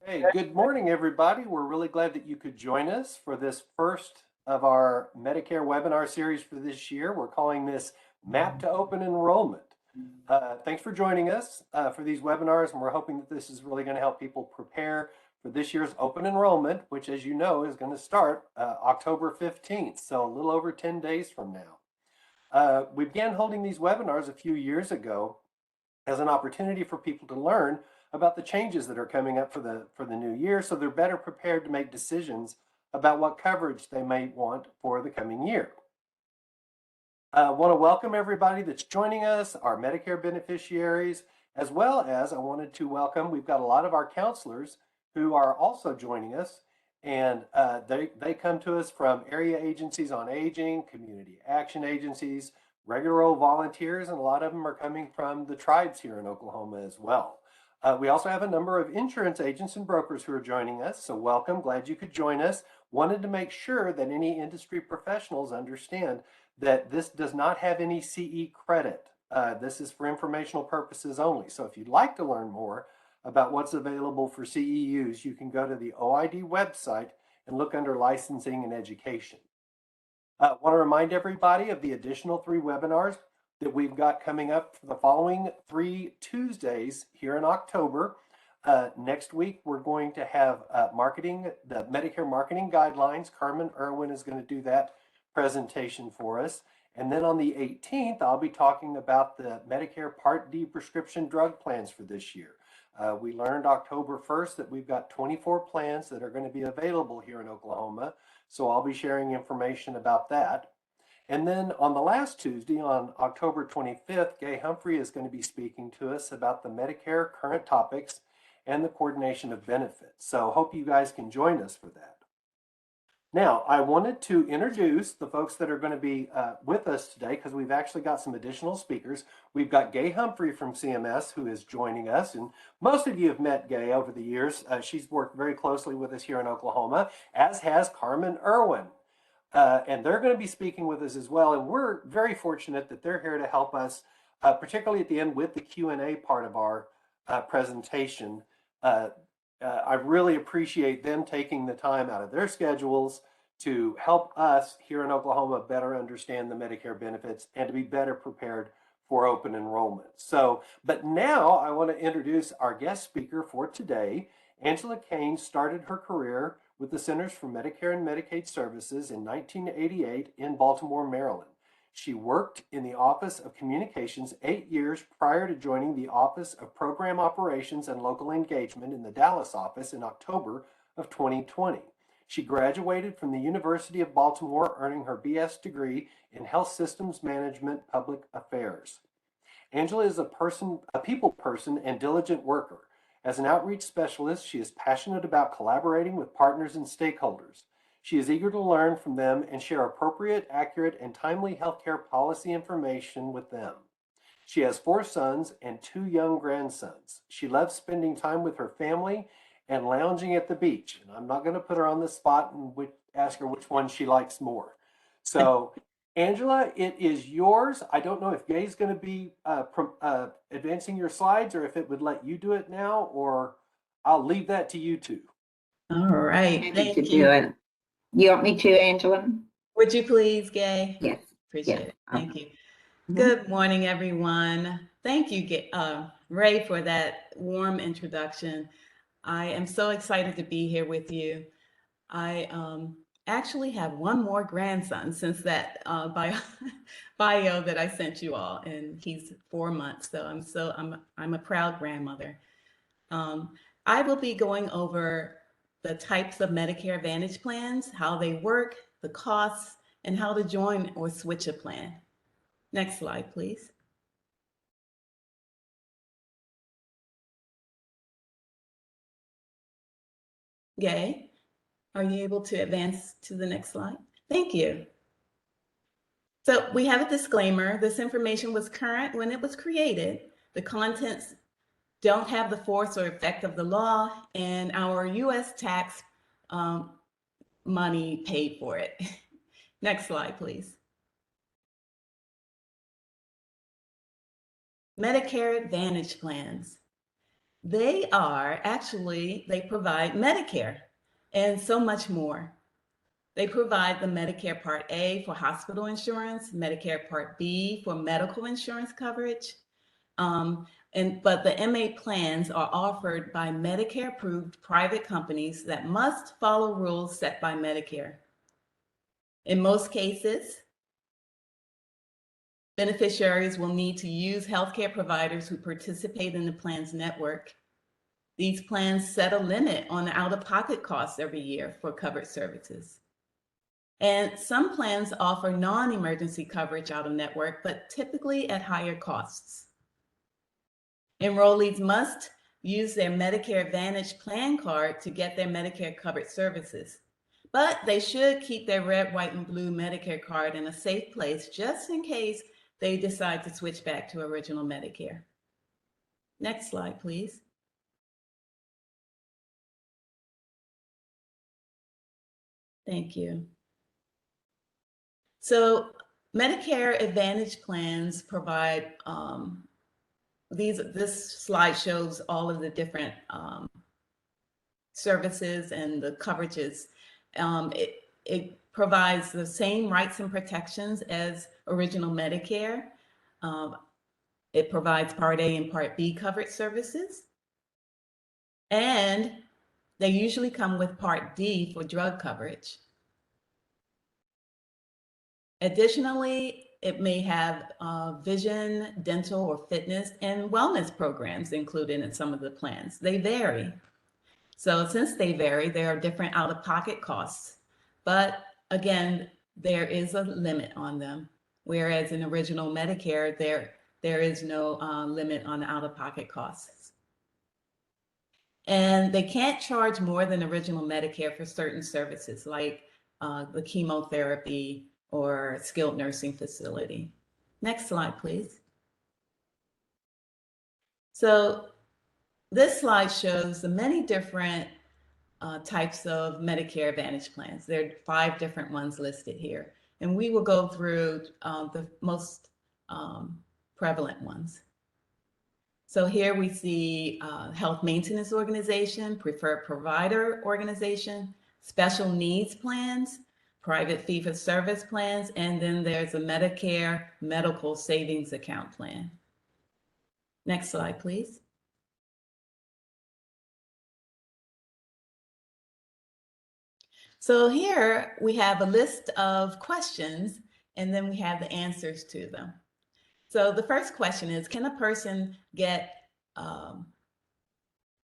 Hey, good morning, everybody. We're really glad that you could join us for this first of our Medicare webinar series for this year. We're calling this Map to Open Enrollment. Thanks for joining us for these webinars, and we're hoping that this is really going to help people prepare for this year's open enrollment, which, as you know, is going to start October 15th, so a little over 10 days from now. We began holding these webinars a few years ago as an opportunity for people to learn about the changes that are coming up for the new year, so they're better prepared to make decisions about what coverage they may want for the coming year. I want to welcome everybody that's joining us, our Medicare beneficiaries, as well as I wanted to welcome, we've got a lot of our counselors who are also joining us, and they come to us from area agencies on aging, community action agencies, regular old volunteers, and a lot of them are coming from the tribes here in Oklahoma as well. We also have a number of insurance agents and brokers who are joining us, so welcome, glad you could join us. Wanted to make sure that any industry professionals understand that this does not have any CE credit. This is for informational purposes only. So if you'd like to learn more about what's available for CEUs, you can go to the OID website and look under licensing and education. I want to remind everybody of the additional 3 webinars that we've got coming up for the following 3 Tuesdays here in October. Next week, we're going to have the Medicare marketing guidelines. Carmen Irwin is going to do that presentation for us. And then on the 18th, I'll be talking about the Medicare Part D prescription drug plans for this year. We learned October 1st that we've got 24 plans that are going to be available here in Oklahoma. So I'll be sharing information about that. And then on the last Tuesday, on October 25th, Gay Humphrey is going to be speaking to us about the Medicare current topics and the coordination of benefits. So hope you guys can join us for that. Now, I wanted to introduce the folks that are going to be with us today because we've actually got some additional speakers. We've got Gay Humphrey from CMS who is joining us, and most of you have met Gay over the years. She's worked very closely with us here in Oklahoma, as has Carmen Irwin. And they're going to be speaking with us as well, and we're very fortunate that they're here to help us, particularly at the end with the Q&A part of our presentation. I really appreciate them taking the time out of their schedules to help us here in Oklahoma better understand the Medicare benefits and to be better prepared for open enrollment. But now I want to introduce our guest speaker for today. Angela Kane started her career with the Centers for Medicare and Medicaid Services in 1988 in Baltimore, Maryland. She worked in the Office of Communications 8 years prior to joining the Office of Program Operations and Local Engagement in the Dallas office in October of 2020. She graduated from the University of Baltimore, earning her BS degree in Health Systems Management Public Affairs. Angela is a people person and diligent worker. As an outreach specialist, she is passionate about collaborating with partners and stakeholders. She is eager to learn from them and share appropriate, accurate, and timely healthcare policy information with them. She has 4 sons and 2 young grandsons. She loves spending time with her family and lounging at the beach. And I'm not going to put her on the spot and ask her which one she likes more. So, Angela, it is yours. I don't know if Gay's going to be advancing your slides or if it would let you do it now, or I'll leave that to you two. All right. Thank you. Do it. You want me to, Angela? Would you please, Gay? Yes. Appreciate it. Thank you. Good morning, everyone. Thank you, Ray, for that warm introduction. I am so excited to be here with you. I actually have 1 more grandson since that bio that I sent you all, and he's 4 months. So I'm a proud grandmother. I will be going over the types of Medicare Advantage plans, how they work, the costs, and how to join or switch a plan. Next slide, please. Gay, are you able to advance to the next slide? Thank you. So we have a disclaimer. This information was current when it was created. The contents don't have the force or effect of the law, and our U.S. tax money paid for it. Next slide, please. Medicare Advantage Plans. They provide Medicare and so much more. They provide the Medicare Part A for hospital insurance, Medicare Part B for medical insurance coverage. But the MA plans are offered by Medicare-approved private companies that must follow rules set by Medicare. In most cases, beneficiaries will need to use healthcare providers who participate in the plan's network. These plans set a limit on the out-of-pocket costs every year for covered services. And some plans offer non-emergency coverage out of network, but typically at higher costs. Enrollees must use their Medicare Advantage Plan card to get their Medicare covered services, but they should keep their red, white, and blue Medicare card in a safe place just in case they decide to switch back to original Medicare. Next slide, please. Thank you. So Medicare Advantage plans provide, this slide shows all of the different services and the coverages. It provides the same rights and protections as original Medicare. It provides Part A and Part B covered services. And they usually come with Part D for drug coverage. Additionally, it may have vision, dental, or fitness and wellness programs included in some of the plans. They vary. So since they vary, there are different out-of-pocket costs. But again, there is a limit on them. Whereas in original Medicare, there is no limit on out-of-pocket costs. And they can't charge more than original Medicare for certain services like the chemotherapy or skilled nursing facility. Next slide, please. So this slide shows the many different types of Medicare Advantage plans. There are 5 different ones listed here, and we will go through the most prevalent ones. So here we see health maintenance organization, preferred provider organization, special needs plans, private fee-for-service plans, and then there's a Medicare medical savings account plan. Next slide, please. So here we have a list of questions, and then we have the answers to them. So the first question is, can a person get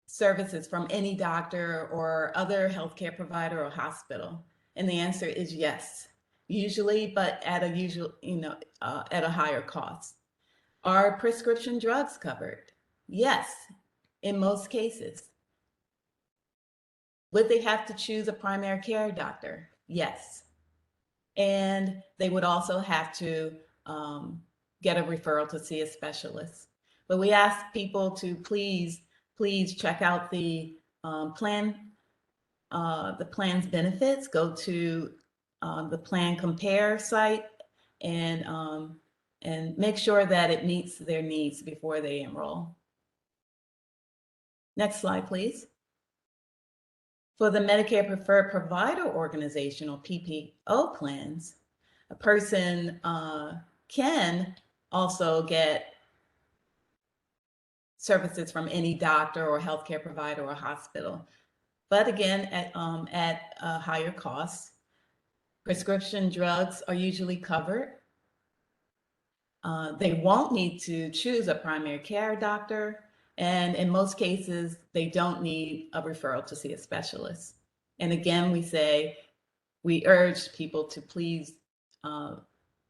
services from any doctor or other healthcare provider or hospital? And the answer is yes, usually, but at a higher cost. Are prescription drugs covered? Yes, in most cases. Would they have to choose a primary care doctor? Yes. And they would also have to get a referral to see a specialist. But we ask people to please check out the plan's benefits. Go to the Plan Compare site and make sure that it meets their needs before they enroll. Next slide, please. For the Medicare Preferred Provider Organization, or PPO plans, a person can also get services from any doctor or healthcare provider or hospital, but again, at a higher cost. Prescription drugs are usually covered. They won't need to choose a primary care doctor, and in most cases, they don't need a referral to see a specialist. And again, we urge people to please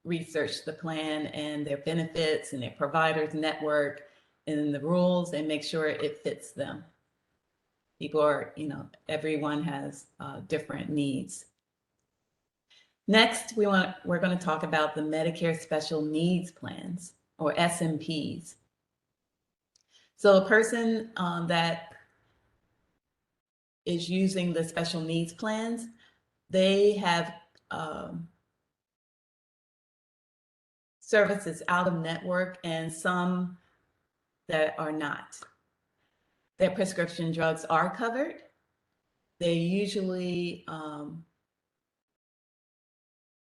research the plan and their benefits and their providers network and the rules and make sure it fits them. People are, everyone has different needs. Next, we're going to talk about the Medicare Special Needs Plans, or SNPs. So a person that is using the special needs plans, they have services out of network and some that are not. their prescription drugs are covered. They usually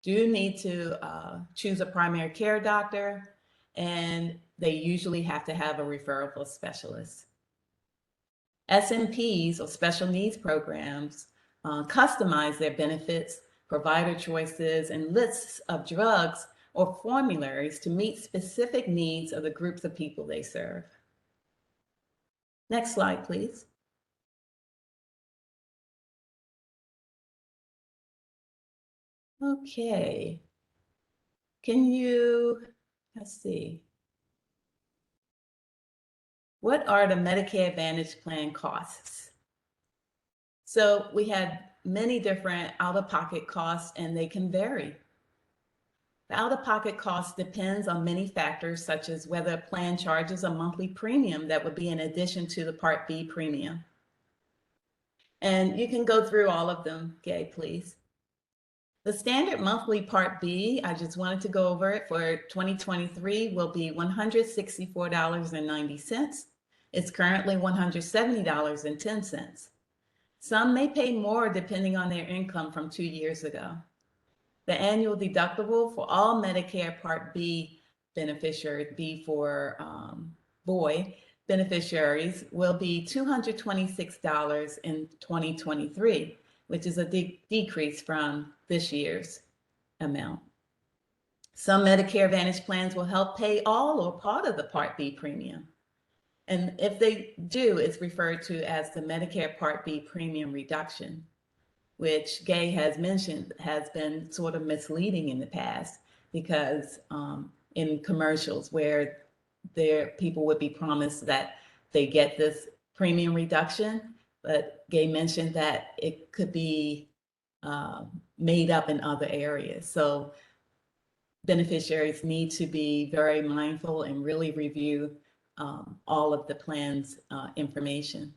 do need to choose a primary care doctor, and they usually have to have a referral specialist. SNPs, or special needs programs, customize their benefits, provider choices, and lists of drugs or formularies to meet specific needs of the groups of people they serve. Next slide, please. Okay. Let's see. What are the Medicare Advantage Plan costs? So we had many different out-of-pocket costs, and they can vary. The out-of-pocket cost depends on many factors, such as whether a plan charges a monthly premium that would be in addition to the Part B premium. And you can go through all of them, Gay, please. The standard monthly Part B, I just wanted to go over it, for 2023 will be $164.90. It's currently $170.10. Some may pay more depending on their income from 2 years ago. The annual deductible for all Medicare Part B beneficiaries, B for boy beneficiaries, will be $226 in 2023, which is a decrease from this year's amount. Some Medicare Advantage plans will help pay all or part of the Part B premium. And if they do, it's referred to as the Medicare Part B premium reduction, which Gay has mentioned has been sort of misleading in the past, because in commercials where people would be promised that they get this premium reduction, but Gay mentioned that it could be made up in other areas. So beneficiaries need to be very mindful and really review all of the plan's information.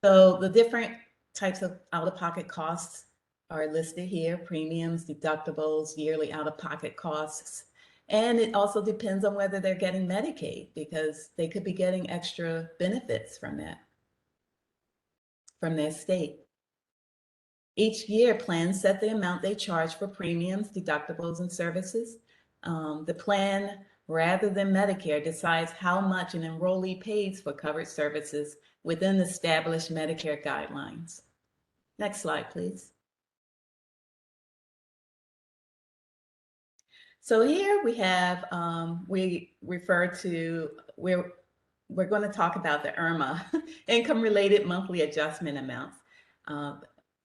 So the different types of out-of-pocket costs are listed here: premiums, deductibles, yearly out-of-pocket costs. And it also depends on whether they're getting Medicaid, because they could be getting extra benefits from that, from their state. Each year, plans set the amount they charge for premiums, deductibles, and services. The plan, rather than Medicare, decides how much an enrollee pays for covered services within established Medicare guidelines. Next slide, please. So here we have, we're going to talk about the IRMA, income-related monthly adjustment amounts,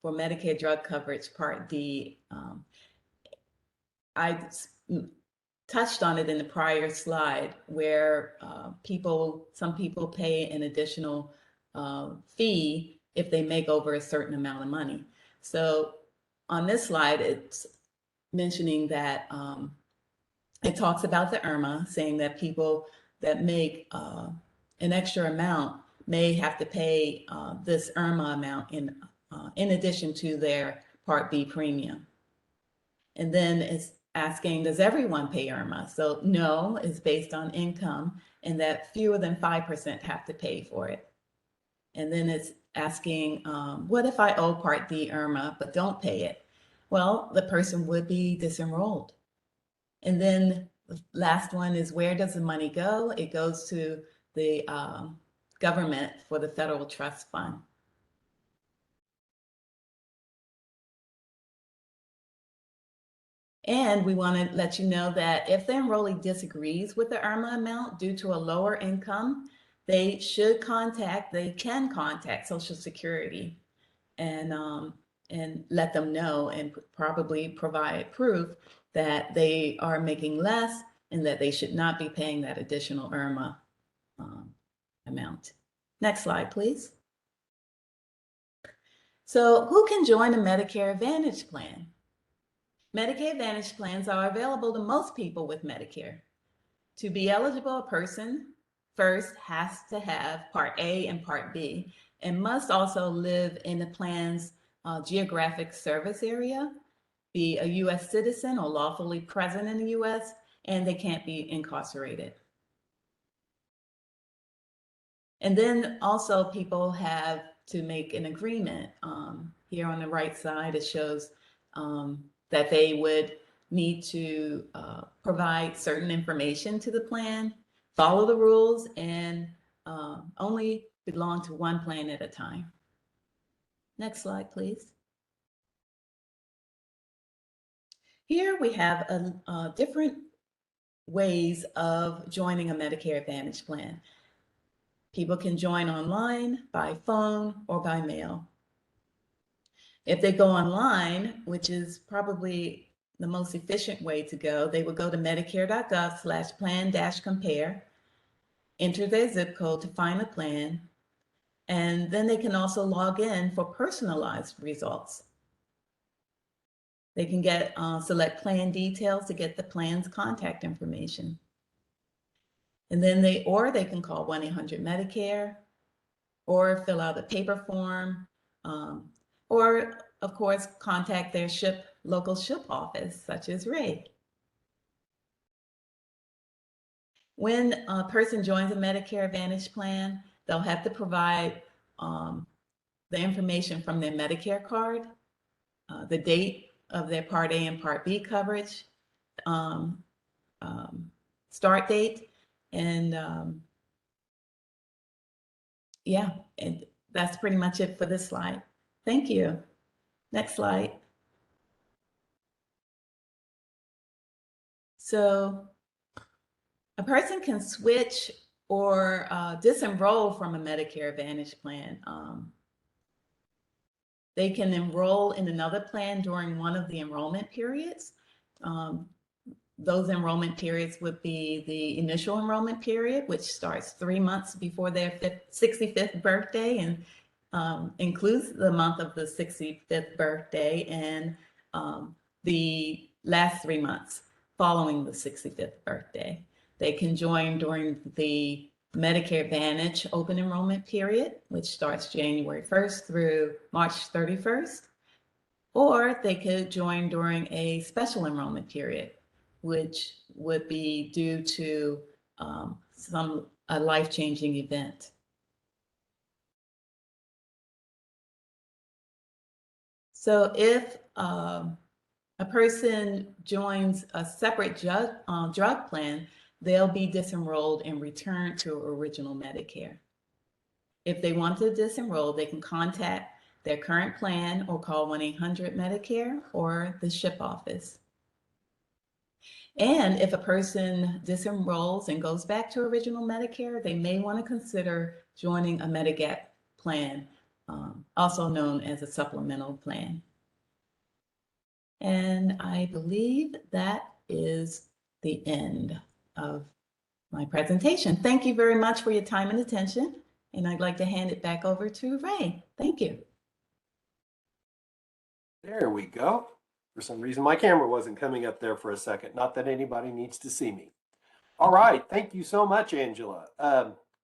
for Medicare drug coverage Part D. I touched on it in the prior slide, where some people pay an additional fee if they make over a certain amount of money. So on this slide, it's mentioning that it talks about the IRMA, saying that people that make an extra amount may have to pay this IRMA amount in addition to their Part B premium. And then it's asking, does everyone pay IRMA? So no, it's based on income, and that fewer than 5% have to pay for it. And then it's asking, what if I owe Part D IRMA but don't pay it? Well, the person would be disenrolled. And then the last one is, where does the money go? It goes to the government for the federal trust fund. And we want to let you know that if the enrollee disagrees with the IRMA amount due to a lower income, they can contact Social Security and let them know, and probably provide proof that they are making less and that they should not be paying that additional IRMA amount. Next slide, please. So who can join a Medicare Advantage plan? Medicare Advantage plans are available to most people with Medicare. To be eligible, a person first has to have Part A and Part B, and must also live in the plan's geographic service area, be a U.S. citizen or lawfully present in the U.S., and they can't be incarcerated. And then also people have to make an agreement. Here on the right side, it shows that they would need to provide certain information to the plan, follow the rules, and only belong to one plan at a time. Next slide, please. Here we have different ways of joining a Medicare Advantage plan. People can join online, by phone, or by mail. If they go online, which is probably the most efficient way to go, they would go to medicare.gov/plan-compare, enter their zip code to find a plan, and then they can also log in for personalized results. They can select plan details to get the plan's contact information. And then they can call 1-800-Medicare or fill out a paper form, or of course, contact their local SHIP office, such as Ray. When a person joins a Medicare Advantage plan, they'll have to provide the information from their Medicare card, the date of their Part A and Part B coverage, start date, and yeah, and that's pretty much it for this slide. Thank you. Next slide. So a person can switch or disenroll from a Medicare Advantage plan. They can enroll in another plan during one of the enrollment periods. Those enrollment periods would be the initial enrollment period, which starts 3 months before their 65th birthday and includes the month of the 65th birthday and the last 3 months following the 65th birthday. They can join during the Medicare Advantage open enrollment period, which starts January 1st through March 31st, or they could join during a special enrollment period, which would be due to a life-changing event. So if a person joins a separate drug plan, they'll be disenrolled and returned to original Medicare. If they want to disenroll, they can contact their current plan or call 1-800-Medicare or the SHIP office. And if a person disenrolls and goes back to original Medicare, they may want to consider joining a Medigap plan, also known as a supplemental plan. And I believe that is the end of my presentation. Thank you very much for your time and attention. And I'd like to hand it back over to Ray. Thank you. There we go. For some reason, my camera wasn't coming up there for a second. Not that anybody needs to see me. All right. Thank you so much, Angela.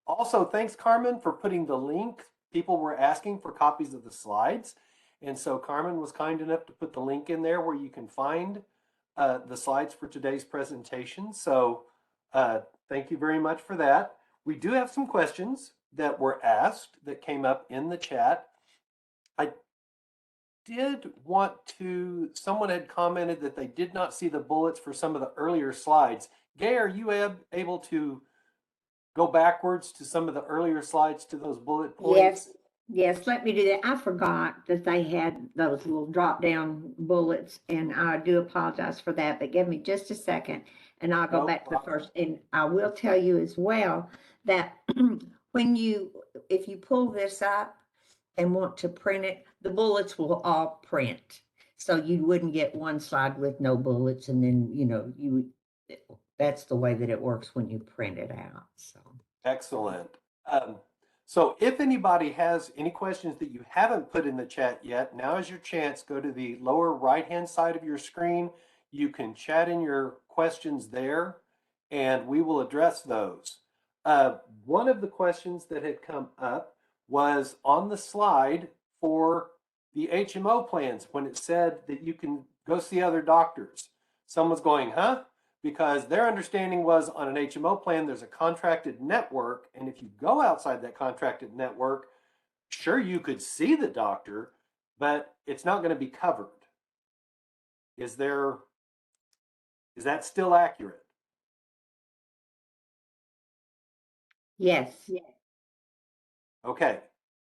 Also, thanks, Carmen, for putting the link. People were asking for copies of the slides. And so Carmen was kind enough to put the link in there where you can find the slides for today's presentation. So thank you very much for that. We do have some questions that were asked that came up in the chat. I did want to, someone had commented that they did not see the bullets for some of the earlier slides. Gay, are you able to go backwards to some of the earlier slides to those bullet points? Yes, let me do that. I forgot that they had those little drop down bullets, and I do apologize for that, but give me just a second and I'll go back to the first. And I will tell you as well that if you pull this up and want to print it, the bullets will all print. So you wouldn't get one slide with no bullets, and then, that's the way that it works when you print it out. So excellent. So if anybody has any questions that you haven't put in the chat yet, now is your chance. Go to the lower right-hand side of your screen. You can chat in your questions there, and we will address those. One of the questions that had come up was on the slide for the HMO plans when it said that you can go see other doctors. Someone's going, huh? because their understanding was on an HMO plan, there's a contracted network. And if you go outside that contracted network, sure, you could see the doctor, but it's not going to be covered. Is that still accurate? Yes. Okay.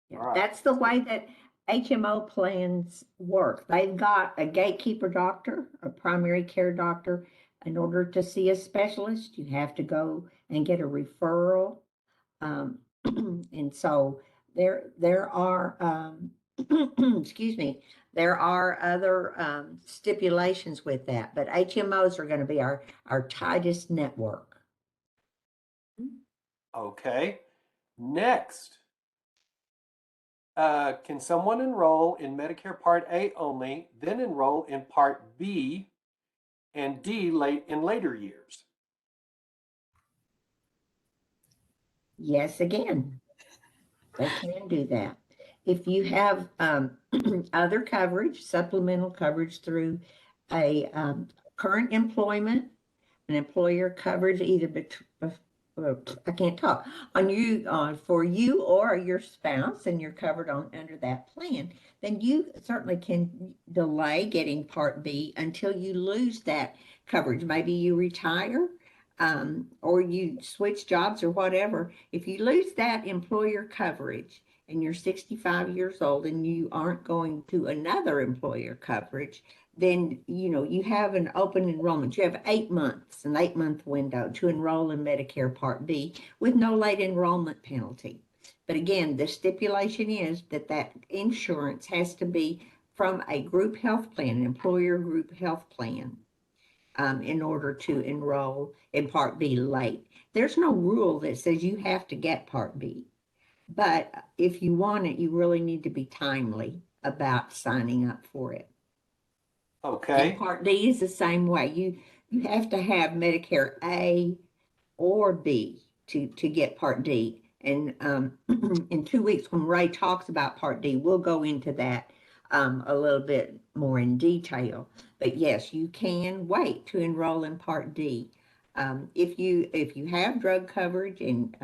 Yeah, All right. that's the way that HMO plans work. They've got a gatekeeper doctor, a primary care doctor. In order to see a specialist, you have to go and get a referral. And so there are, excuse me, there are other stipulations with that, but HMOs are going to be our tightest network. Okay. Next. Can someone enroll in Medicare Part A only, then enroll in Part B and D in later years? Yes, again, they can do that. If you have other coverage, supplemental coverage through a current employment, an employer coverage either I can't talk on you for you or your spouse, and you're covered under that plan, then you certainly can delay getting Part B until you lose that coverage. Maybe you retire, or you switch jobs or whatever. If you lose that employer coverage and you're 65 years old and you aren't going to another employer coverage, then you have an open enrollment. You have 8 months, an 8-month window to enroll in Medicare Part B with no late enrollment penalty. But again, the stipulation is that insurance has to be from a group health plan, an employer group health plan, in order to enroll in Part B late. There's no rule that says you have to get Part B, but if you want it, you really need to be timely about signing up for it. Okay. And Part D is the same way. You have to have Medicare A or B to get Part D. And in 2 weeks, when Ray talks about Part D, we'll go into that a little bit more in detail. But yes, you can wait to enroll in Part D. If you have drug coverage and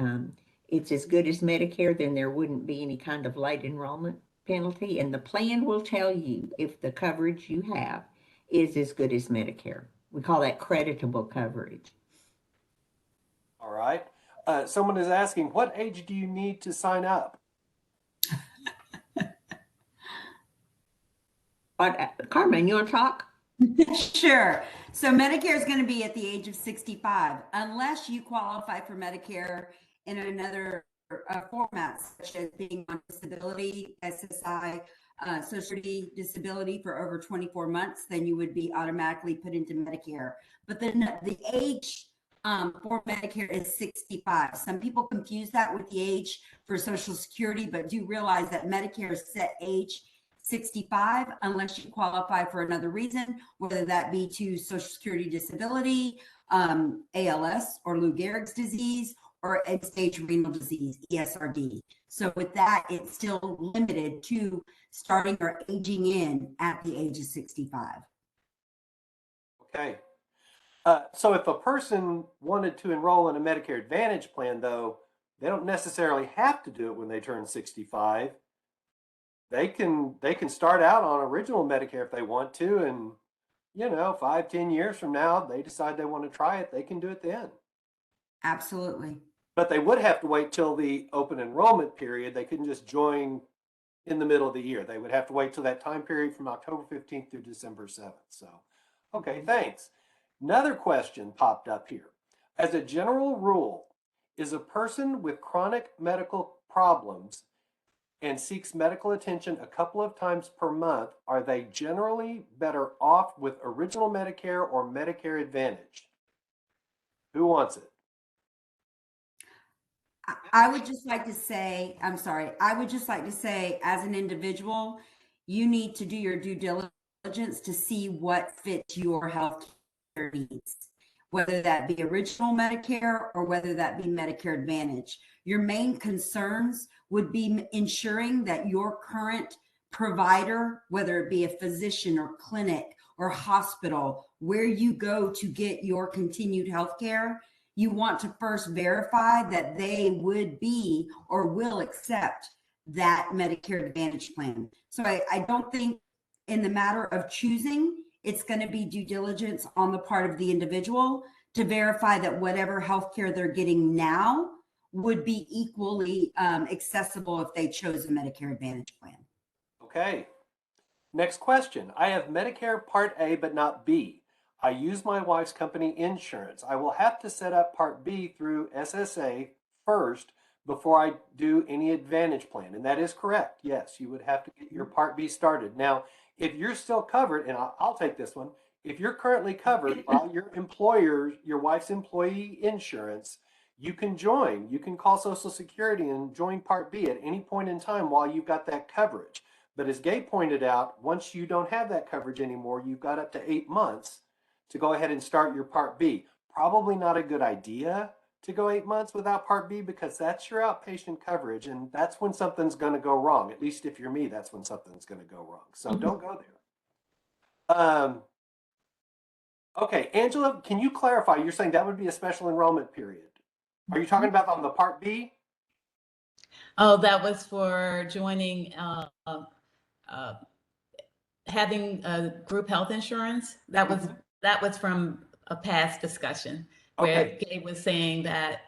it's as good as Medicare, then there wouldn't be any kind of late enrollment penalty. And the plan will tell you if the coverage you have is as good as Medicare. We call that creditable coverage. All right. Someone is asking, what age do you need to sign up? Carmen, you want to talk? Sure. So Medicare is going to be at the age of 65, unless you qualify for Medicare in another format, such as being on disability, SSI, Social Security disability for over 24 months, then you would be automatically put into Medicare. But then the age for Medicare is 65. Some people confuse that with the age for Social Security, but do realize that Medicare is set age 65 unless you qualify for another reason, whether that be to Social Security disability, ALS or Lou Gehrig's disease, or end-stage renal disease, ESRD. So with that, it's still limited to starting or aging in at the age of 65. Okay. So if a person wanted to enroll in a Medicare Advantage plan, though, they don't necessarily have to do it when they turn 65. They can start out on original Medicare if they want to, and 5-10 years from now, they decide they want to try it, they can do it then. Absolutely. But they would have to wait till the open enrollment period. They couldn't just join in the middle of the year. They would have to wait till that time period from October 15th through December 7th. So, okay, thanks. Another question popped up here. As a general rule, is a person with chronic medical problems and seeks medical attention a couple of times per month, are they generally better off with original Medicare or Medicare Advantage? Who wants it? I would just like to say, I'm sorry, I would just like to say, as an individual, you need to do your due diligence to see what fits your health care needs, whether that be original Medicare or whether that be Medicare Advantage. Your main concerns would be ensuring that your current provider, whether it be a physician or clinic or hospital where you go to get your continued health care, you want to first verify that they would be or will accept that Medicare Advantage plan. So I don't think in the matter of choosing, it's going to be due diligence on the part of the individual to verify that whatever healthcare they're getting now would be equally accessible if they chose a Medicare Advantage plan. Okay. Next question. I have Medicare Part A, but not B. I use my wife's company insurance. I will have to set up Part B through SSA first before I do any Advantage plan. And that is correct. Yes, you would have to get your Part B started. Now, if you're still covered, and I'll take this one, if you're currently covered by your employer, your wife's employee insurance, you can join. You can call Social Security and join Part B at any point in time while you've got that coverage. But as Gabe pointed out, once you don't have that coverage anymore, you've got up to 8 months to go ahead and start your Part B. Probably not a good idea to go 8 months without Part B because that's your outpatient coverage, and that's when something's going to go wrong. At least if you're me, that's when something's going to go wrong. So don't go there. Okay, Angela, can you clarify? You're saying that would be a special enrollment period. Are you talking about on the Part B? Oh, that was for joining, having a group health insurance. That was from a past discussion where Okay. Gabe was saying that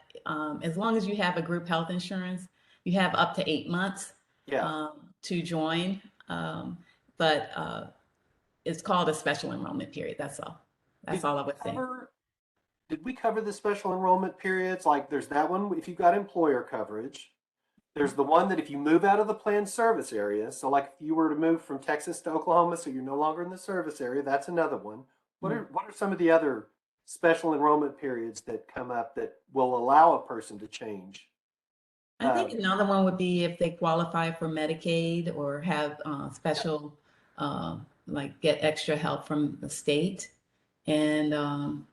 as long as you have a group health insurance, you have up to 8 months Yeah. to join. But it's called a special enrollment period. That's all. That's all I was saying. Did we cover the special enrollment periods? Like there's that one if you've got employer coverage. There's the one that if you move out of the planned service area, so like if you were to move from Texas to Oklahoma, so you're no longer in the service area, that's another one. What are some of the other special enrollment periods that come up that will allow a person to change? I think another one would be if they qualify for Medicaid or have special, like get extra help from the state. And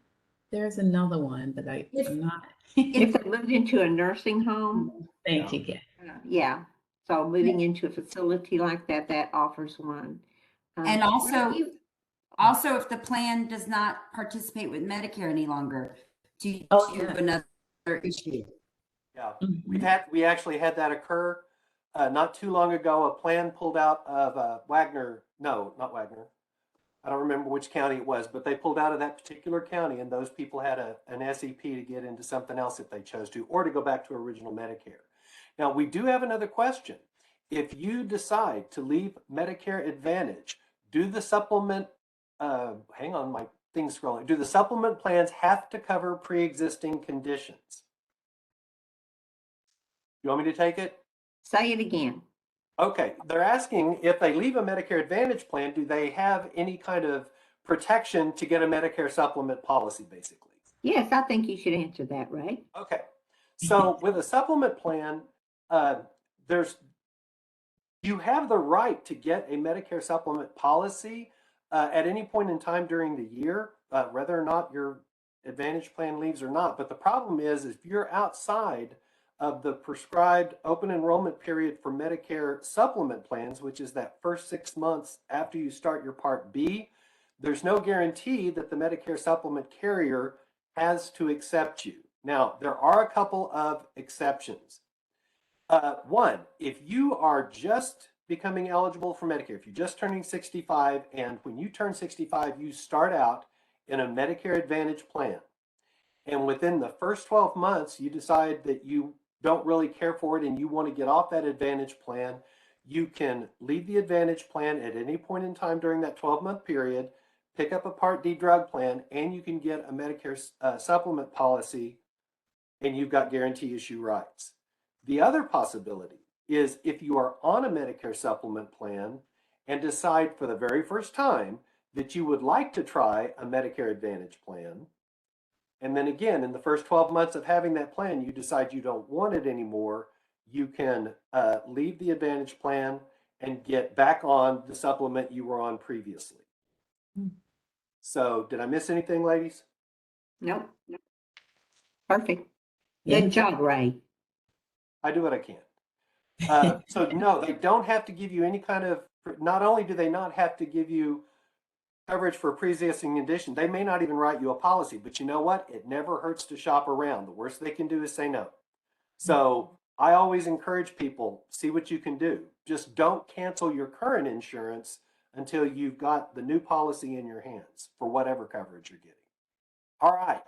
there's another one, but I'm not. If they moved into a nursing home, Thank you, Kat. yeah. So moving into a facility like that, that offers one. And Right, also if the plan does not participate with Medicare any longer due to another issue. Yeah, Mhm. we actually had that occur not too long ago. A plan pulled out of Wagner. No, not Wagner. I don't remember which county it was, but they pulled out of that particular county, and those people had an SEP to get into something else if they chose to, or to go back to original Medicare. Now, we do have another question. If you decide to leave Medicare Advantage, do the supplement, hang on, my thing's scrolling. Do the supplement plans have to cover pre-existing conditions? You want me to take it? say it again. Okay, they're asking if they leave a Medicare Advantage plan, do they have any kind of protection to get a Medicare supplement policy, basically? Yes, I think you should answer that, right? Okay, so with a supplement plan, you have the right to get a Medicare supplement policy at any point in time during the year, whether or not your Advantage plan leaves or not. But the problem is if you're outside of the prescribed open enrollment period for Medicare supplement plans, which is that first 6 months after you start your Part B, there's no guarantee that the Medicare supplement carrier has to accept you. Now, there are a couple of exceptions. One, if you are just becoming eligible for Medicare, if you're just turning 65, and when you turn 65, you start out in a Medicare Advantage plan. And within the first 12 months, you decide that you don't really care for it and you want to get off that Advantage plan, you can leave the Advantage plan at any point in time during that 12-month period, pick up a Part D drug plan, and you can get a Medicare supplement policy, and you've got guarantee issue rights. The other possibility is if you are on a Medicare supplement plan and decide for the very first time that you would like to try a Medicare Advantage plan, and then again, in the first 12 months of having that plan, you decide you don't want it anymore, you can leave the Advantage plan and get back on the supplement you were on previously. So did I miss anything, ladies? Nope. Perfect. Yeah. Good job, Ray. I do what I can. So no, they don't have to give you any kind of, not only do they not have to give you coverage for a pre-existing condition, they may not even write you a policy, but you know what? It never hurts to shop around. The worst they can do is say no. So I always encourage people, see what you can do. Just don't cancel your current insurance until you've got the new policy in your hands for whatever coverage you're getting. All right.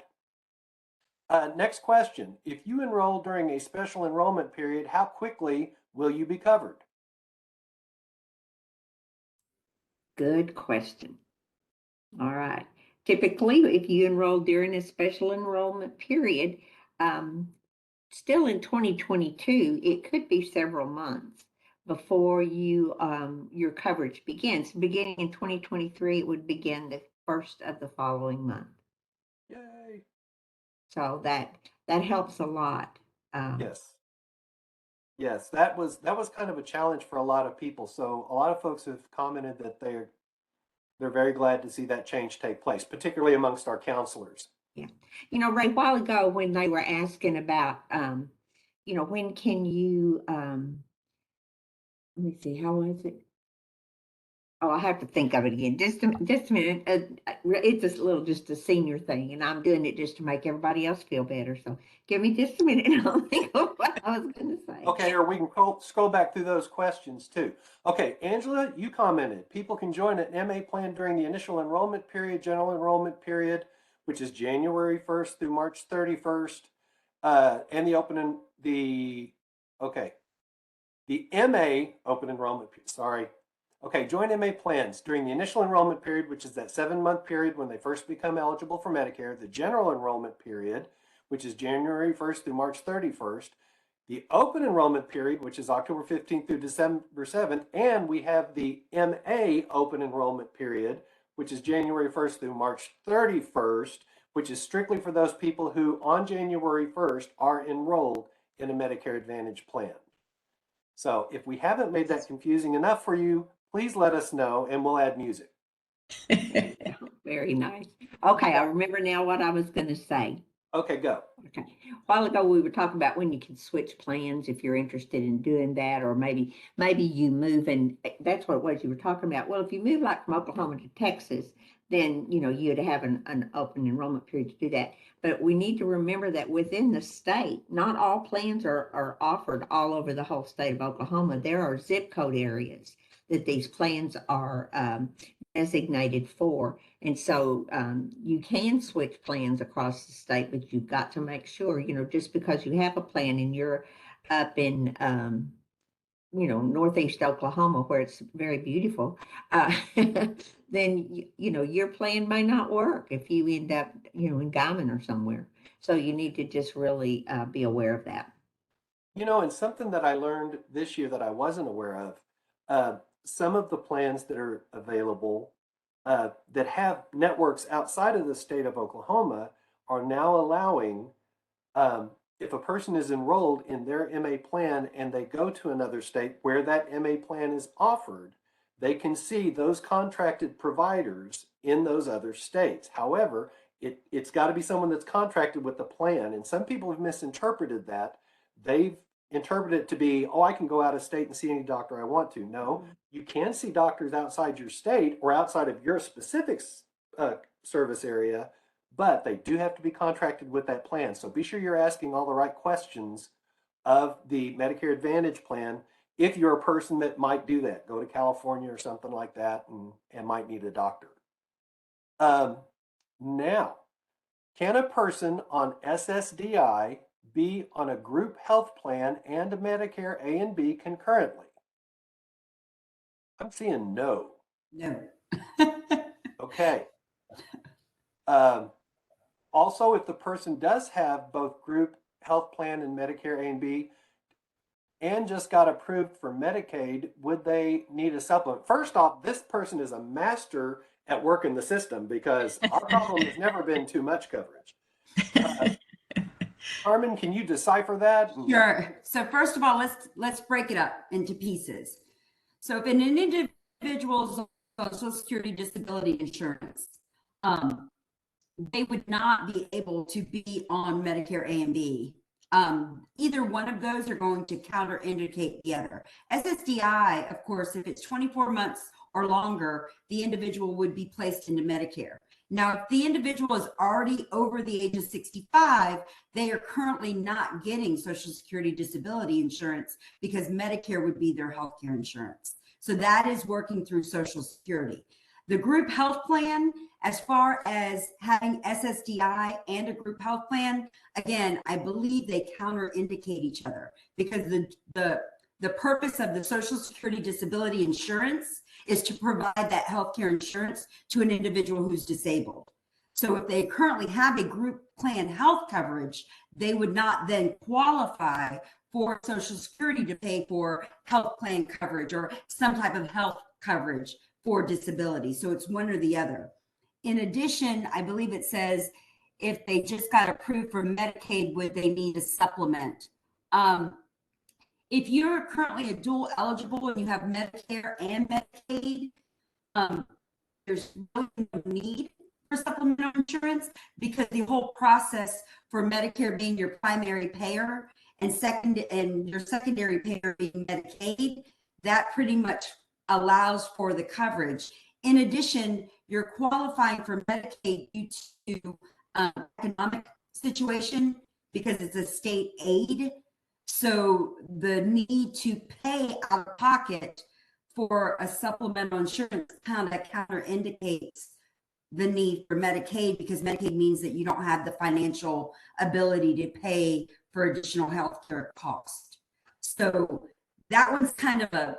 Next question. If you enroll during a special enrollment period, how quickly will you be covered? Good question. All right. Typically, if you enroll during a special enrollment period, still in 2022, it could be several months before your coverage begins. Beginning in 2023, it would begin the first of the following month. Yay. So that helps a lot. Yes. Yes, that was kind of a challenge for a lot of people. So a lot of folks have commented that they're very glad to see that change take place, particularly amongst our counselors. Yeah. You know, Ray, a while ago when they were asking about, when can you, let me see, how was it? Oh, I have to think of it again. Just a minute. It's just a senior thing, and I'm doing it just to make everybody else feel better. So give me just a minute, and I'll think of what I was going to say. Okay, or we can scroll back through those questions too. Okay, Angela, you commented, people can join an MA plan during the initial enrollment period, general enrollment period, which is January 1st through March 31st, and the MA open enrollment, sorry. Okay, join MA plans during the initial enrollment period, which is that 7-month period when they first become eligible for Medicare, the general enrollment period, which is January 1st through March 31st, the open enrollment period, which is October 15th through December 7th, and we have the MA open enrollment period, which is January 1st through March 31st, which is strictly for those people who on January 1st are enrolled in a Medicare Advantage plan. So if we haven't made that confusing enough for you, please let us know and we'll add music. Very nice. Okay, I remember now what I was going to say. Okay, go. Okay. A while ago, we were talking about when you can switch plans if you're interested in doing that, or maybe you move, and that's what it was you were talking about. Well, if you move like from Oklahoma to Texas, then you'd have an open enrollment period to do that. But we need to remember that within the state, not all plans are offered all over the whole state of Oklahoma. There are zip code areas that these plans are designated for. And so you can switch plans across the state, but you've got to make sure, just because you have a plan and you're up in, Northeast Oklahoma, where it's very beautiful, then, your plan may not work if you end up, in Guyman or somewhere. So you need to just really be aware of that. And something that I learned this year that I wasn't aware of, some of the plans that are available that have networks outside of the state of Oklahoma are now allowing, if a person is enrolled in their MA plan and they go to another state where that MA plan is offered, they can see those contracted providers in those other states. However, it's got to be someone that's contracted with the plan. And some people have misinterpreted that. They've interpreted it to be, oh, I can go out of state and see any doctor I want to. No, you can see doctors outside your state or outside of your specific service area, but they do have to be contracted with that plan. So be sure you're asking all the right questions of the Medicare Advantage plan if you're a person that might do that. Go to California or something like that and might need a doctor. Now, can a person on SSDI be on a group health plan and a Medicare A and B concurrently? I'm seeing no. No. Okay. Also, if the person does have both group health plan and Medicare A and B and just got approved for Medicaid, would they need a supplement? First off, this person is a master at working the system because our problem has never been too much coverage. Carmen, can you decipher that? Sure. So first of all, let's break it up into pieces. So if an individual is on Social Security disability insurance, they would not be able to be on Medicare A and B Either one of those are going to counterindicate the other. SSDI, of course, if it's 24 months or longer, the individual would be placed into Medicare. Now, if the individual is already over the age of 65, they are currently not getting Social Security disability insurance because Medicare would be their health care insurance. So that is working through Social Security. The group health plan, as far as having SSDI and a group health plan, again, I believe they counterindicate each other because the purpose of the Social Security disability insurance is to provide that healthcare insurance to an individual who's disabled. So if they currently have a group plan health coverage, they would not then qualify for Social Security to pay for health plan coverage or some type of health coverage for disability. So it's one or the other. In addition, I believe it says if they just got approved for Medicaid, would they need a supplement? If you're currently a dual eligible and you have Medicare and Medicaid, there's no need for supplemental insurance because the whole process for Medicare being your primary payer and your secondary payer being Medicaid, that pretty much allows for the coverage. In addition, you're qualifying for Medicaid due to economic situation because it's a state aid. So the need to pay out of pocket for a supplemental insurance kind of counterindicates the need for Medicaid because Medicaid means that you don't have the financial ability to pay for additional healthcare costs. So that one's kind of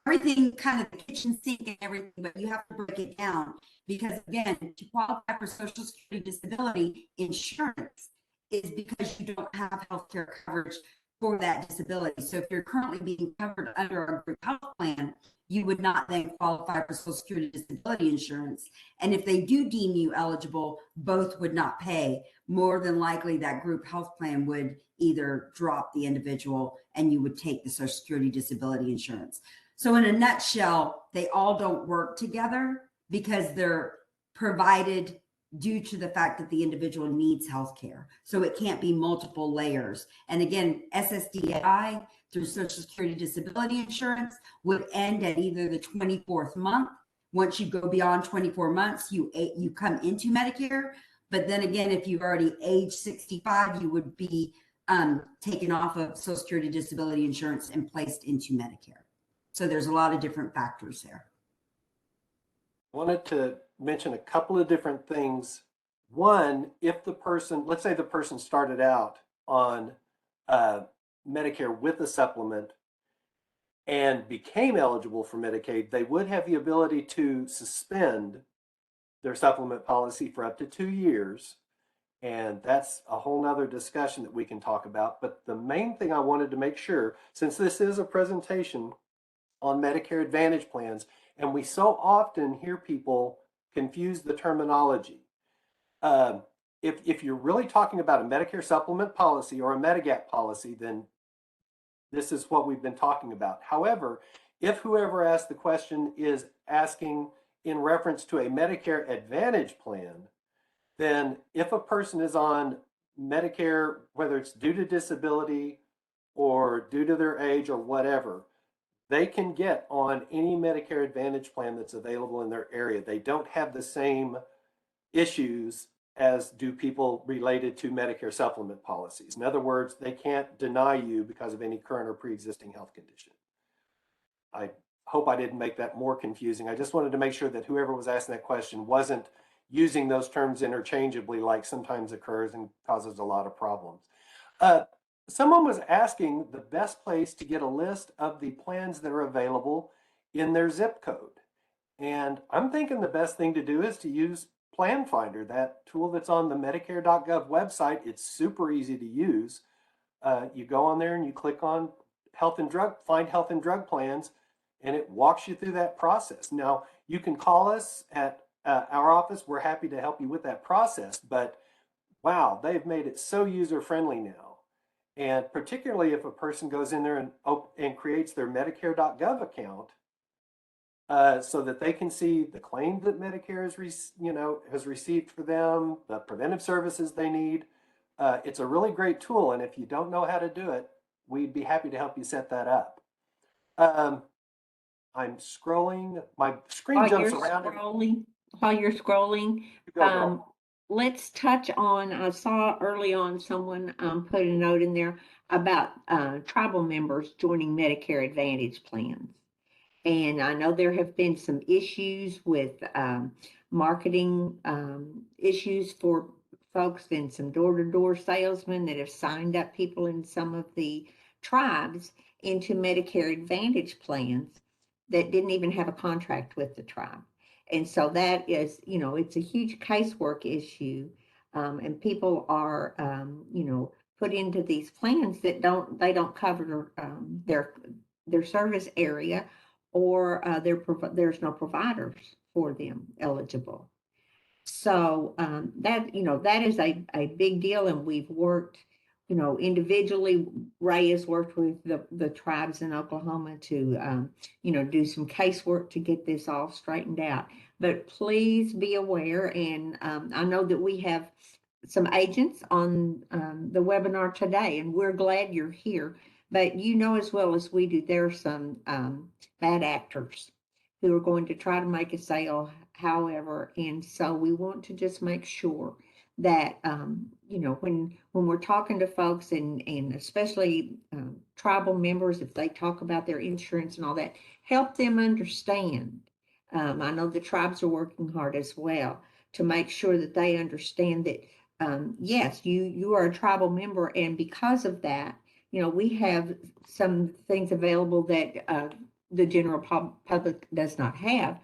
everything kind of the kitchen sink and everything, but you have to break it down because again, to qualify for Social Security disability insurance is because you don't have healthcare coverage for that disability. So if you're currently being covered under a group health plan, you would not then qualify for Social Security disability insurance. And if they do deem you eligible, both would not pay. More than likely that group health plan would either drop the individual and you would take the Social Security disability insurance. So in a nutshell, they all don't work together because they're provided due to the fact that the individual needs health care. So it can't be multiple layers. And again, SSDI through Social Security disability insurance would end at either the 24th month. Once you go beyond 24 months, you come into Medicare. But then again, if you've already aged 65, you would be taken off of Social Security disability insurance and placed into Medicare. So there's a lot of different factors there. I wanted to mention a couple of different things. One, if the person, let's say the person started out on Medicare with a supplement and became eligible for Medicaid, they would have the ability to suspend their supplement policy for up to 2 years. And that's a whole nother discussion that we can talk about. But the main thing I wanted to make sure, since this is a presentation on Medicare Advantage plans, and we so often hear people confuse the terminology. If you're really talking about a Medicare supplement policy or a Medigap policy, then this is what we've been talking about. However, if whoever asked the question is asking in reference to a Medicare Advantage plan, then if a person is on Medicare, whether it's due to disability or due to their age or whatever, they can get on any Medicare Advantage plan that's available in their area. They don't have the same issues as do people related to Medicare supplement policies. In other words, they can't deny you because of any current or pre-existing health condition. I hope I didn't make that more confusing. I just wanted to make sure that whoever was asking that question wasn't using those terms interchangeably like sometimes occurs and causes a lot of problems. Someone was asking the best place to get a list of the plans that are available in their zip code. And I'm thinking the best thing to do is to use Plan Finder, that tool that's on the Medicare.gov website. It's super easy to use. You go on there and you click on find health and drug plans, and it walks you through that process. Now, you can call us at our office. We're happy to help you with that process, but wow, they've made it so user-friendly now. And particularly if a person goes in there and creates their Medicare.gov account so that they can see the claim that Medicare has received for them, the preventive services they need. It's a really great tool, and if you don't know how to do it, we'd be happy to help you set that up. I'm scrolling, my screen jumps around. While you're scrolling, Go, girl. let's touch on, I saw early on someone put a note in there about tribal members joining Medicare Advantage plans. And I know there have been some issues with marketing issues for folks and some door-to-door salesmen that have signed up people in some of the tribes into Medicare Advantage plans that didn't even have a contract with the tribe. And so that is, it's a huge casework issue. And people are, put into these plans that don't cover their service area, or there's no providers for them eligible. So that is a big deal, and we've worked, individually. Ray has worked with the tribes in Oklahoma to, do some casework to get this all straightened out. But please be aware, and I know that we have some agents on the webinar today, and we're glad you're here. But as well as we do, there are some bad actors who are going to try to make a sale, however. And so we want to just make sure that, when we're talking to folks, and especially tribal members, if they talk about their insurance and all that, help them understand. I know the tribes are working hard as well to make sure that they understand that, yes, you are a tribal member, and because of that, we have some things available that the general public does not have.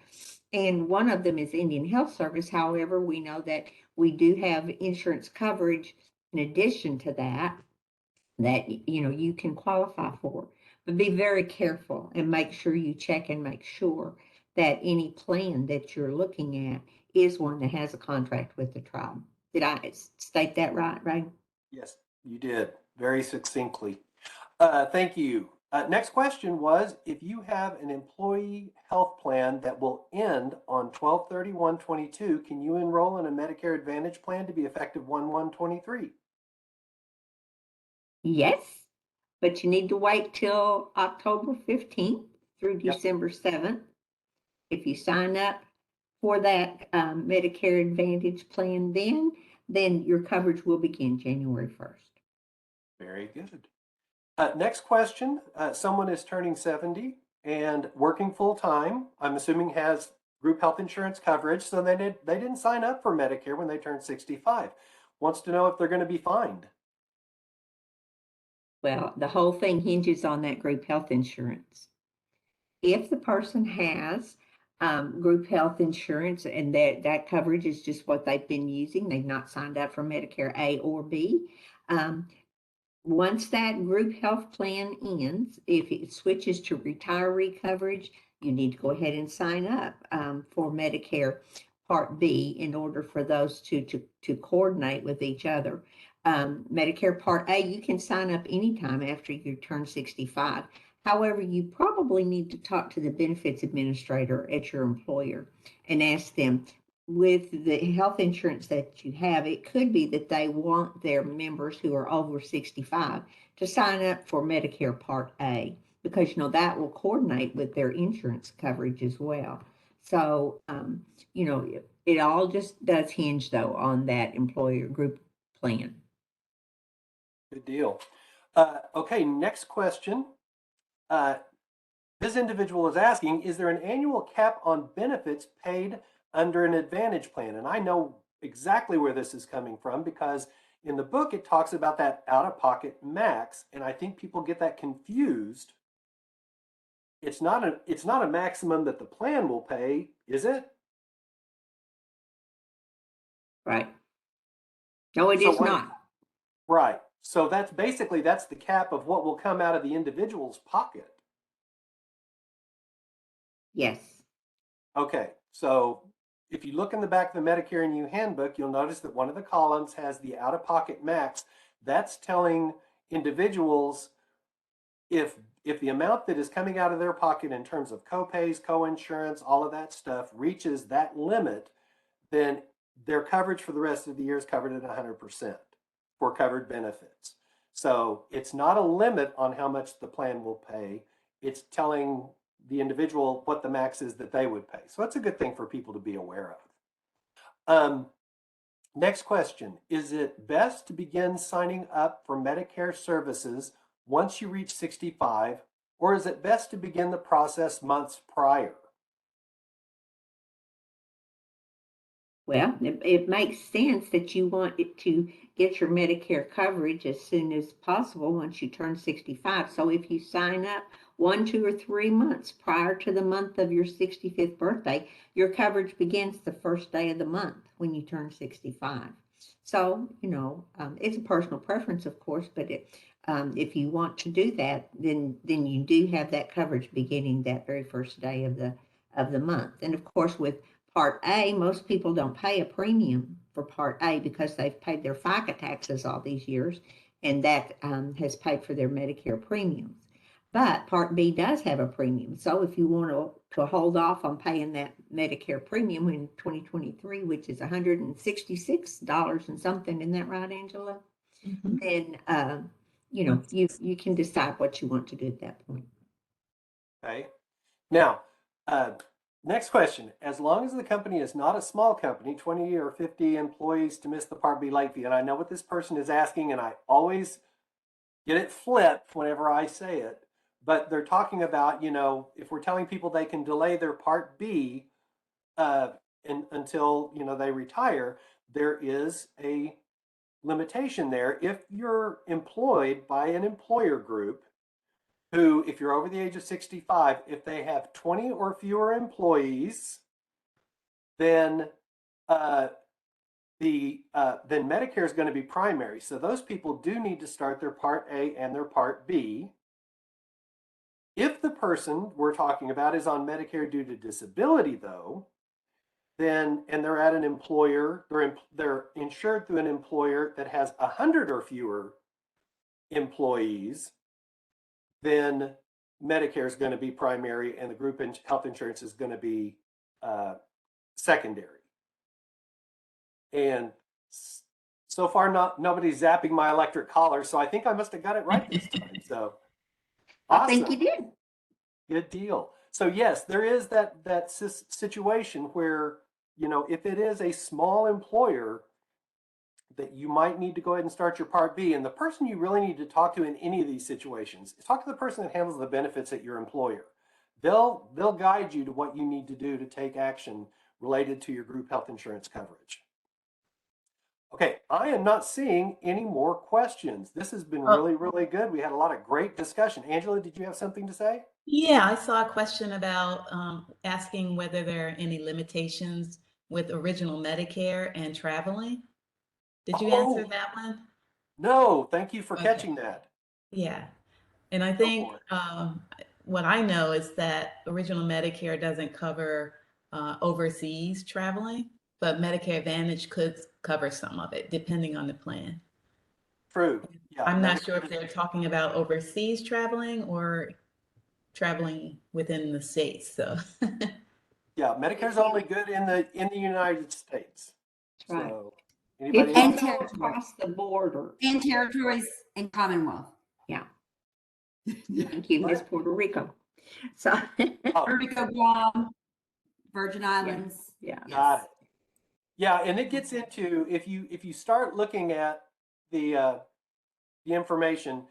And one of them is Indian Health Service. However, we know that we do have insurance coverage in addition to that you can qualify for. But be very careful and make sure you check and make sure that any plan that you're looking at is one that has a contract with the tribe. Did I state that right, Ray? Yes, you did, very succinctly. Thank you. Next question was, if you have an employee health plan that will end on 12/31/22, can you enroll in a Medicare Advantage plan to be effective 1/1/23? Yes, but you need to wait till October 15th through Yep. December 7th. If you sign up for that Medicare Advantage plan, then your coverage will begin January 1st. Very good. Next question. Someone is turning 70 and working full time. I'm assuming has group health insurance coverage, so they didn't sign up for Medicare when they turned 65. Wants to know if they're going to be fined. Well, the whole thing hinges on that group health insurance. If the person has group health insurance and that coverage is just what they've been using, they've not signed up for Medicare A or B. Once that group health plan ends, if it switches to retiree coverage, you need to go ahead and sign up for Medicare Part B in order for those two to coordinate with each other. Medicare Part A, you can sign up anytime after you turn 65. However, you probably need to talk to the benefits administrator at your employer and ask them, with the health insurance that you have, it could be that they want their members who are over 65 to sign up for Medicare Part A, because that will coordinate with their insurance coverage as well. So, it all just does hinge, though, on that employer group plan. Good deal. Okay, next question. This individual is asking, is there an annual cap on benefits paid under an Advantage plan? And I know exactly where this is coming from, because in the book it talks about that out-of-pocket max, and I think people get that confused. It's not a maximum that the plan will pay, is it? Right. No, it is not. Right. So that's the cap of what will come out of the individual's pocket. Yes. Okay. So if you look in the back of the Medicare and You handbook, you'll notice that one of the columns has the out-of-pocket max. That's telling individuals if the amount that is coming out of their pocket in terms of copays, co-insurance, all of that stuff reaches that limit, then their coverage for the rest of the year is covered at 100%. for covered benefits. So it's not a limit on how much the plan will pay. It's telling the individual what the max is that they would pay. So it's a good thing for people to be aware of. Next question. Is it best to begin signing up for Medicare services once you reach 65, or is it best to begin the process months prior? Well, it makes sense that you want it to get your Medicare coverage as soon as possible once you turn 65. So if you sign up 1, 2, or 3 months prior to the month of your 65th birthday, your coverage begins the first day of the month when you turn 65. So, it's a personal preference, of course, but if you want to do that, then you do have that coverage beginning that very first day of the month. And of course, with Part A, most people don't pay a premium for Part A because they've paid their FICA taxes all these years, and that has paid for their Medicare premiums. But Part B does have a premium. So if you want to hold off on paying that Medicare premium in 2023, which is $166 and something, isn't that right, Angela? Mhm. Then, you can decide what you want to do at that point. Okay. Now, next question. As long as the company is not a small company, 20 or 50 employees to miss the Part B late fee, and I know what this person is asking, and I always get it flipped whenever I say it, but they're talking about, if we're telling people they can delay their Part B until, they retire, there is a limitation there. If you're employed by an employer group, who, if you're over the age of 65, if they have 20 or fewer employees, then then Medicare is going to be primary. So those people do need to start their Part A and their Part B. If the person we're talking about is on Medicare due to disability, though, then and they're at an employer, they're insured through an employer that has 100 or fewer employees, then Medicare is going to be primary and the group health insurance is going to be secondary. And so far, nobody's zapping my electric collar, so I think I must have got it right this time. So awesome. I think you did. Good deal. So yes, there is that situation where, if it is a small employer, that you might need to go ahead and start your Part B. And the person you really need to talk to in any of these situations is talk to the person that handles the benefits at your employer. They'll guide you to what you need to do to take action related to your group health insurance coverage. Okay, I am not seeing any more questions. This has been really, really good. We had a lot of great discussion. Angela, did you have something to say? Yeah, I saw a question about asking whether there are any limitations with original Medicare and traveling. Did you answer that one? No, thank you for Okay. catching that. Yeah. And I Go think for it. what I know is that original Medicare doesn't cover overseas traveling, but Medicare Advantage could cover some of it, depending on the plan. True. Yeah. I'm not sure if Medicare- they're talking about overseas traveling or traveling within the states. So Yeah, Medicare's only good in the United States. That's right. So anybody It's else? also territory. across the border. And territories and Commonwealth. Yeah. Thank you, Miss Puerto Rico. So, Oh, Puerto Rico, Guam, Virgin Islands. yeah. got it. Yeah, and it gets into if you start looking at the information,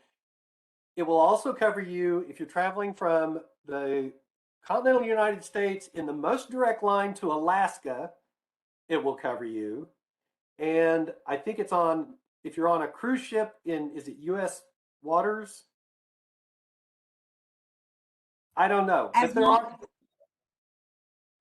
it will also cover you if you're traveling from the continental United States in the most direct line to Alaska, it will cover you. And I think it's on if you're on a cruise ship is it US waters? I don't know. As But there long, are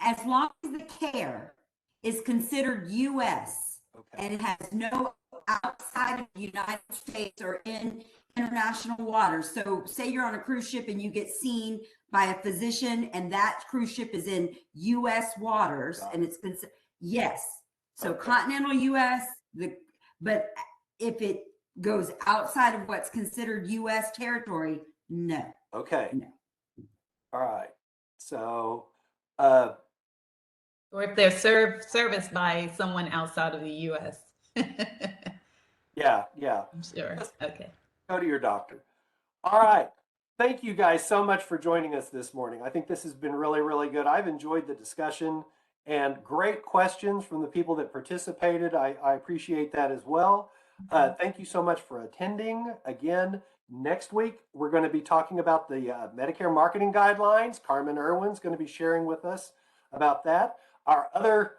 as long as the care is considered U.S. okay. and it has no outside of the United States or in international waters. So say you're on a cruise ship and you get seen by a physician and that cruise ship is in U.S. waters and it's considered, yes. So Okay. continental U.S., but if it goes outside of what's considered U.S. territory, no. Okay. No. All right. So or if they're serviced by someone outside of the US. Yeah, yeah. I'm sure. Okay. Go to your doctor. All right. Thank you guys so much for joining us this morning. I think this has been really, really good. I've enjoyed the discussion and great questions from the people that participated. I appreciate that as well. Thank you so much for attending. Again, next week, we're going to be talking about the Medicare marketing guidelines. Carmen Irwin's going to be sharing with us about that. Our other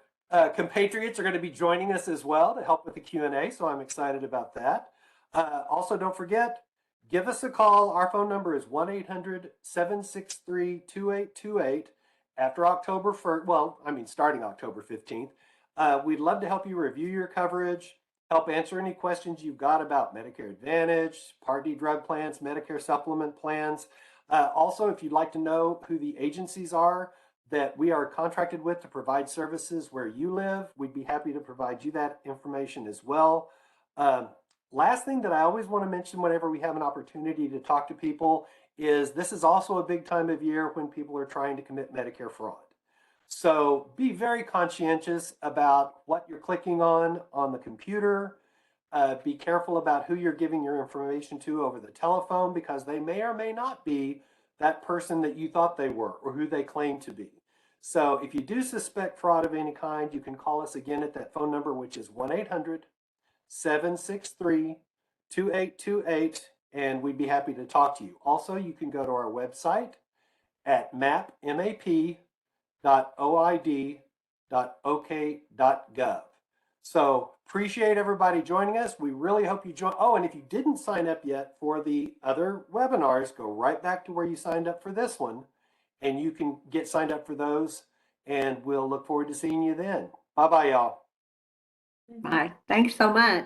compatriots are going to be joining us as well to help with the Q&A, so I'm excited about that. Also, don't forget, give us a call. Our phone number is 1-800-763-2828 after October 1st. Well, I mean, starting October 15th. We'd love to help you review your coverage, help answer any questions you've got about Medicare Advantage, Part D drug plans, Medicare supplement plans. Also, if you'd like to know who the agencies are that we are contracted with to provide services where you live, we'd be happy to provide you that information as well. Last thing that I always want to mention whenever we have an opportunity to talk to people is this is also a big time of year when people are trying to commit Medicare fraud. So be very conscientious about what you're clicking on the computer. Be careful about who you're giving your information to over the telephone, because they may or may not be that person that you thought they were or who they claim to be. So if you do suspect fraud of any kind, you can call us again at that phone number, which is 1-800-763-2828, and we'd be happy to talk to you. Also, you can go to our website at map.oid.ok.gov. So appreciate everybody joining us. We really hope you join. Oh, and if you didn't sign up yet for the other webinars, go right back to where you signed up for this one, and you can get signed up for those, and we'll look forward to seeing you then. Bye-bye, y'all. Bye. Thanks so much.